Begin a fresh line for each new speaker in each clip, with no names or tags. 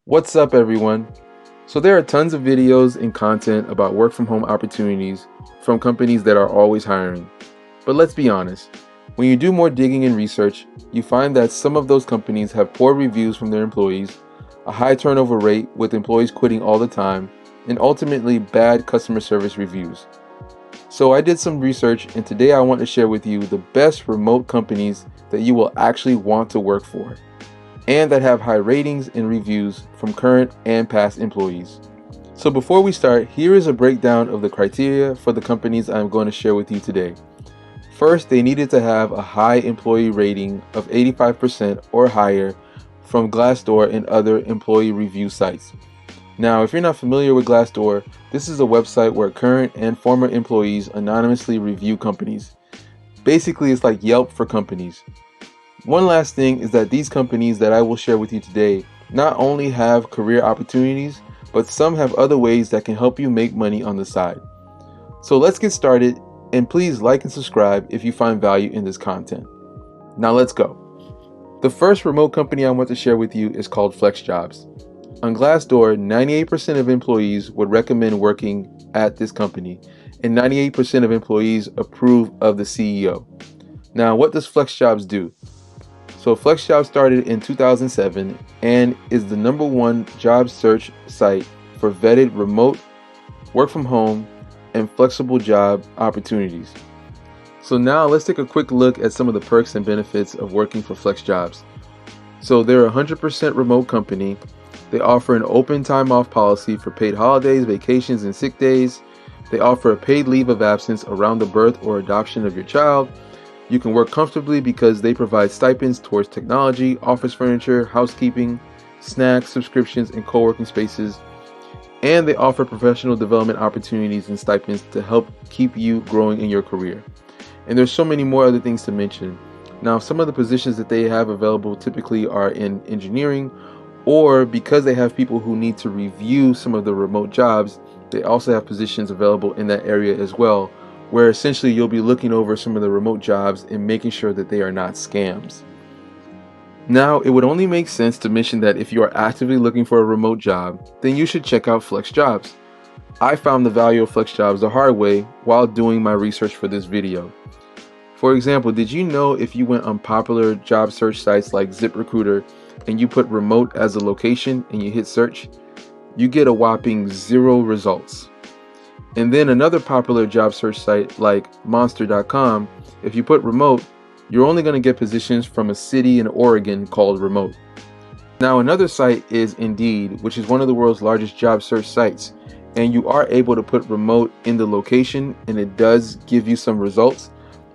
What's up, everyone? So there are tons of videos and content about work from home opportunities from companies that are always hiring. But let's be honest, when you do more digging and research, you find that some of those companies have poor reviews from their employees, a high turnover rate with employees quitting all the time, and ultimately bad customer service reviews. So I did some research, and today I want to share with you the best remote companies that you will actually want to work for, and that have high ratings and reviews from current and past employees. So before we start, here is a breakdown of the criteria for the companies I'm going to share with you today. First, they needed to have a high employee rating of 85% or higher from Glassdoor and other employee review sites. Now, if you're not familiar with Glassdoor, this is a website where current and former employees anonymously review companies. Basically, it's like Yelp for companies. One last thing is that these companies that I will share with you today not only have career opportunities, but some have other ways that can help you make money on the side. So let's get started, and please like and subscribe if you find value in this content. Now let's go. The first remote company I want to share with you is called FlexJobs. On Glassdoor, 98% of employees would recommend working at this company, and 98% of employees approve of the CEO. Now, what does FlexJobs do? So FlexJobs started in 2007 and is the #1 job search site for vetted remote, work from home, and flexible job opportunities. So now let's take a quick look at some of the perks and benefits of working for FlexJobs. So they're a 100% remote company. They offer an open time off policy for paid holidays, vacations, and sick days. They offer a paid leave of absence around the birth or adoption of your child. You can work comfortably because they provide stipends towards technology, office furniture, housekeeping, snacks, subscriptions, and co-working spaces. And they offer professional development opportunities and stipends to help keep you growing in your career. And there's so many more other things to mention. Now, some of the positions that they have available typically are in engineering, or because they have people who need to review some of the remote jobs, they also have positions available in that area as well, where essentially you'll be looking over some of the remote jobs and making sure that they are not scams. Now, it would only make sense to mention that if you are actively looking for a remote job, then you should check out FlexJobs. I found the value of FlexJobs the hard way while doing my research for this video. For example, did you know if you went on popular job search sites like ZipRecruiter and you put remote as a location and you hit search, you get a whopping 0 results. And then another popular job search site like monster.com, if you put remote, you're only going to get positions from a city in Oregon called remote. Now another site is Indeed, which is one of the world's largest job search sites, and you are able to put remote in the location and it does give you some results.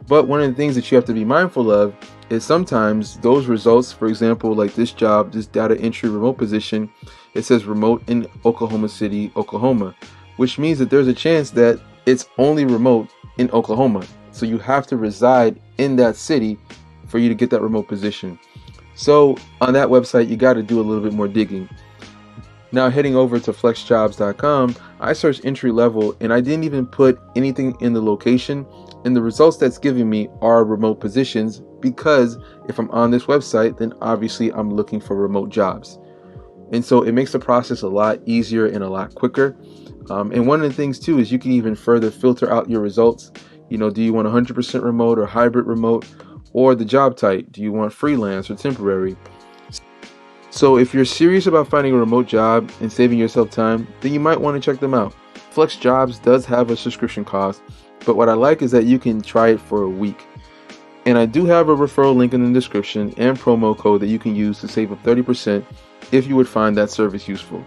But one of the things that you have to be mindful of is sometimes those results, for example, like this job, this data entry remote position, it says remote in Oklahoma City, Oklahoma, which means that there's a chance that it's only remote in Oklahoma. So you have to reside in that city for you to get that remote position. So on that website, you got to do a little bit more digging. Now heading over to flexjobs.com, I searched entry level and I didn't even put anything in the location, and the results that's giving me are remote positions, because if I'm on this website, then obviously I'm looking for remote jobs. And so it makes the process a lot easier and a lot quicker. And one of the things too is you can even further filter out your results. You know, do you want 100% remote or hybrid remote, or the job type? Do you want freelance or temporary? So if you're serious about finding a remote job and saving yourself time, then you might want to check them out. FlexJobs does have a subscription cost, but what I like is that you can try it for a week. And I do have a referral link in the description and promo code that you can use to save up 30% if you would find that service useful.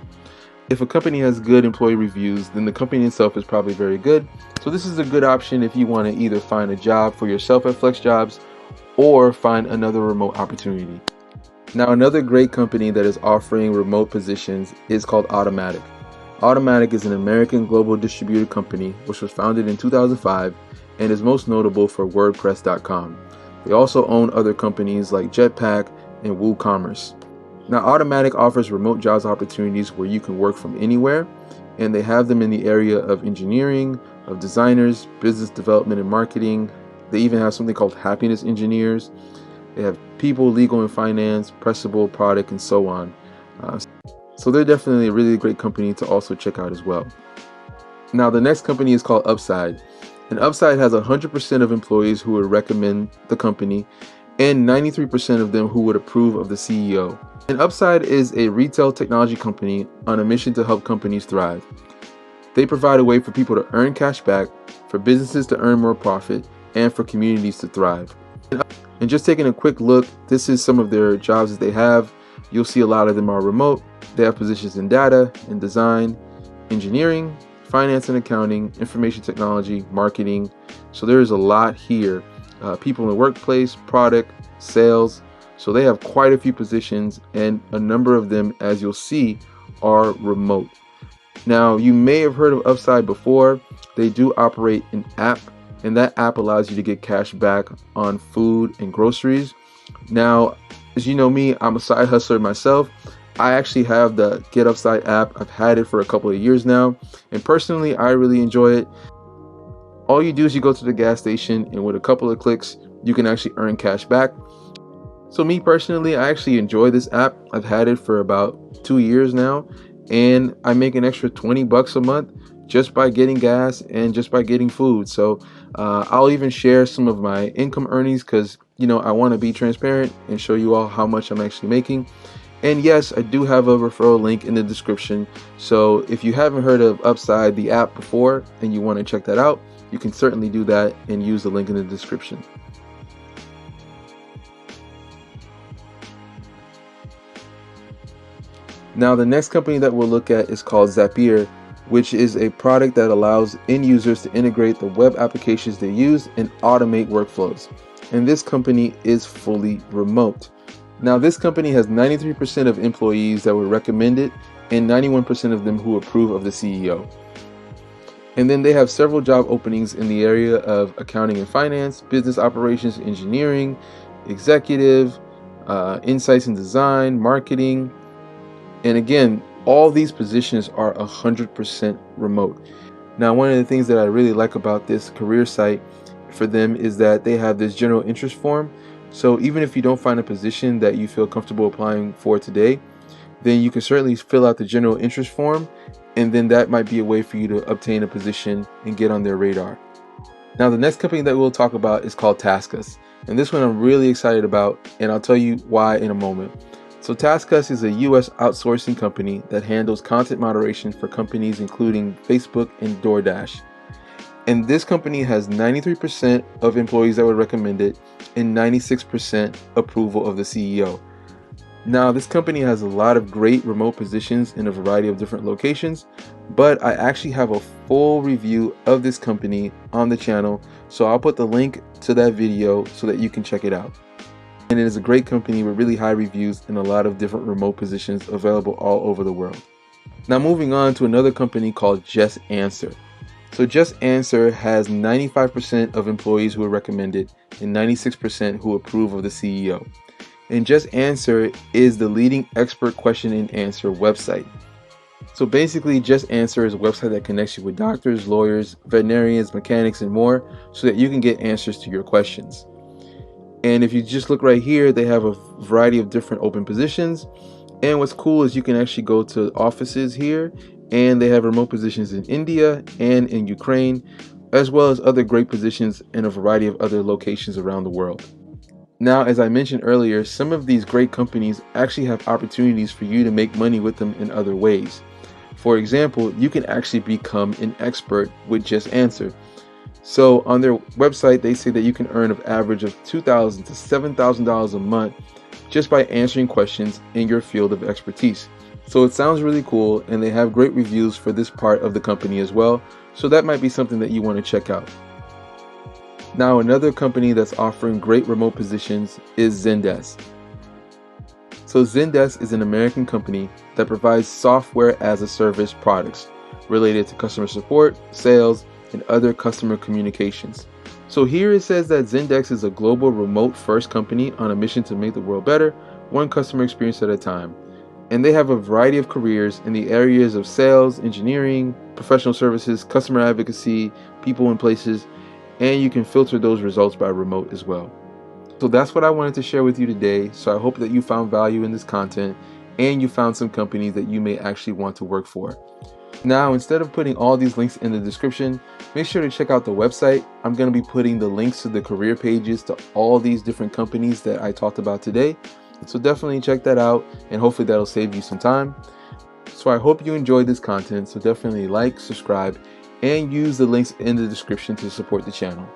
If a company has good employee reviews, then the company itself is probably very good. So this is a good option if you want to either find a job for yourself at FlexJobs or find another remote opportunity. Now, another great company that is offering remote positions is called Automatic. Automatic is an American global distributed company which was founded in 2005 and is most notable for WordPress.com. They also own other companies like Jetpack and WooCommerce. Now, Automatic offers remote jobs opportunities where you can work from anywhere, and they have them in the area of engineering, of designers, business development and marketing. They even have something called happiness engineers. They have people, legal and finance, pressable, product, and so on. So they're definitely a really great company to also check out as well. Now, the next company is called Upside. And Upside has 100% of employees who would recommend the company and 93% of them who would approve of the CEO. And Upside is a retail technology company on a mission to help companies thrive. They provide a way for people to earn cash back, for businesses to earn more profit, and for communities to thrive. And just taking a quick look, this is some of their jobs that they have. You'll see a lot of them are remote. They have positions in data and design, engineering, finance and accounting, information technology, marketing. So there's a lot here. People in the workplace, product, sales. So they have quite a few positions, and a number of them, as you'll see, are remote. Now, you may have heard of Upside before. They do operate an app, and that app allows you to get cash back on food and groceries. Now, as you know me, I'm a side hustler myself. I actually have the GetUpside app. I've had it for a couple of years now, and personally, I really enjoy it. All you do is you go to the gas station, and with a couple of clicks, you can actually earn cash back. So me personally, I actually enjoy this app. I've had it for about 2 years now, and I make an extra $20 a month just by getting gas and just by getting food. So I'll even share some of my income earnings because, I want to be transparent and show you all how much I'm actually making. And yes, I do have a referral link in the description. So if you haven't heard of Upside, the app, before, and you want to check that out, you can certainly do that and use the link in the description. Now, the next company that we'll look at is called Zapier, which is a product that allows end users to integrate the web applications they use and automate workflows. And this company is fully remote. Now, this company has 93% of employees that would recommend it and 91% of them who approve of the CEO. And then they have several job openings in the area of accounting and finance, business operations, engineering, executive, insights and design, marketing. And again, all these positions are 100% remote. Now, one of the things that I really like about this career site for them is that they have this general interest form. So even if you don't find a position that you feel comfortable applying for today, then you can certainly fill out the general interest form, and then that might be a way for you to obtain a position and get on their radar. Now, the next company that we'll talk about is called Taskus. And this one I'm really excited about, and I'll tell you why in a moment. So Taskus is a US outsourcing company that handles content moderation for companies including Facebook and DoorDash. And this company has 93% of employees that would recommend it and 96% approval of the CEO. Now, this company has a lot of great remote positions in a variety of different locations, but I actually have a full review of this company on the channel, so I'll put the link to that video so that you can check it out. And it is a great company with really high reviews and a lot of different remote positions available all over the world. Now, moving on to another company called JustAnswer. So JustAnswer has 95% of employees who would recommend it and 96% who approve of the CEO. And JustAnswer is the leading expert question and answer website. So basically, JustAnswer is a website that connects you with doctors, lawyers, veterinarians, mechanics, and more so that you can get answers to your questions. And if you just look right here, they have a variety of different open positions. And what's cool is you can actually go to offices here, and they have remote positions in India and in Ukraine, as well as other great positions in a variety of other locations around the world. Now, as I mentioned earlier, some of these great companies actually have opportunities for you to make money with them in other ways. For example, you can actually become an expert with JustAnswer. So on their website, they say that you can earn an average of $2,000 to $7,000 a month just by answering questions in your field of expertise. So it sounds really cool, and they have great reviews for this part of the company as well. So that might be something that you want to check out. Now, another company that's offering great remote positions is Zendesk. So Zendesk is an American company that provides software as a service products related to customer support, sales, and other customer communications. So here it says that Zendesk is a global remote first company on a mission to make the world better, one customer experience at a time. And they have a variety of careers in the areas of sales, engineering, professional services, customer advocacy, people and places, and you can filter those results by remote as well. So that's what I wanted to share with you today. So I hope that you found value in this content. and you found some companies that you may actually want to work for. Now, instead of putting all these links in the description, make sure to check out the website. I'm going to be putting the links to the career pages to all these different companies that I talked about today. So definitely check that out, and hopefully that'll save you some time. So I hope you enjoyed this content. So definitely like, subscribe, and use the links in the description to support the channel.